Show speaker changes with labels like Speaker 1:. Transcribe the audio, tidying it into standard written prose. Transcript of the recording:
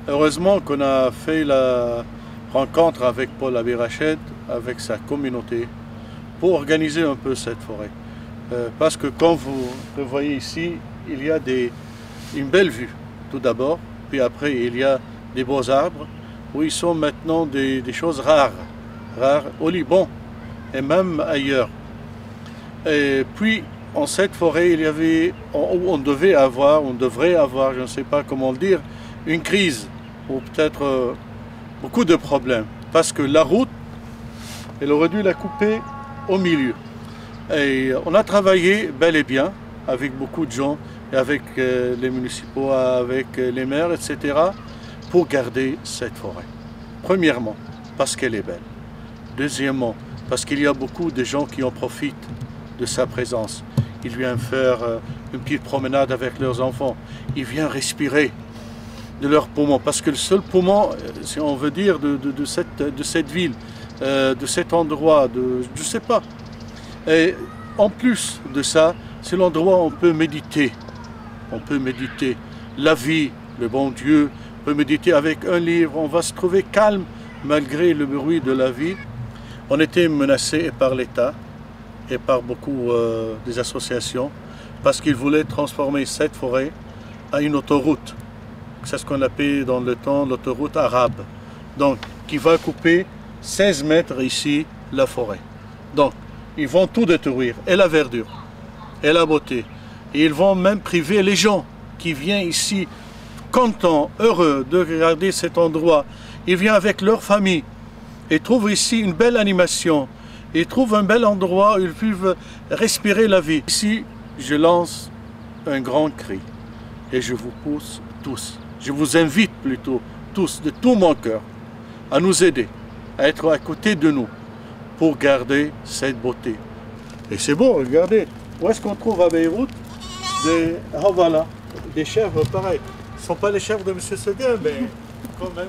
Speaker 1: Heureusement qu'on a fait la rencontre avec Paul Abirached, avec sa communauté, pour organiser un peu cette forêt. Parce que comme vous le voyez ici, il y a une belle vue, tout d'abord, puis après il y a des beaux arbres, où ils sont maintenant des choses rares au Liban et même ailleurs. Et puis, en cette forêt, on devrait avoir, je ne sais pas comment le dire, une crise, ou peut-être beaucoup de problèmes. Parce que la route, elle aurait dû la couper au milieu. Et on a travaillé bel et bien avec beaucoup de gens, et avec les municipaux, avec les maires, etc., pour garder cette forêt. Premièrement, parce qu'elle est belle. Deuxièmement, parce qu'il y a beaucoup de gens qui en profitent de sa présence. Ils viennent faire une petite promenade avec leurs enfants. Ils viennent respirer de leurs poumons. Parce que le seul poumon, si on veut dire, de cette ville, de cet endroit, je ne sais pas. Et en plus de ça, c'est l'endroit où on peut méditer. On peut méditer la vie, le bon Dieu. On peut méditer avec un livre. On va se trouver calme malgré le bruit de la vie. On était menacé par l'État et par beaucoup des associations parce qu'ils voulaient transformer cette forêt en une autoroute. C'est ce qu'on appelle dans le temps l'autoroute arabe. Donc, qui va couper 16 mètres ici la forêt. Donc, ils vont tout détruire, et la verdure, et la beauté. Et ils vont même priver les gens qui viennent ici contents, heureux de regarder cet endroit. Ils viennent avec leur famille et trouvent ici une belle animation. Ils trouvent un bel endroit où ils peuvent respirer la vie. Ici, je lance un grand cri et je vous pousse tous. Je vous invite plutôt tous, de tout mon cœur, à nous aider, à être à côté de nous pour garder cette beauté. Et c'est beau, regardez, où est-ce qu'on trouve à Beyrouth voilà, des chèvres pareils. Ce ne sont pas les chèvres de M. Seguin, mais quand même...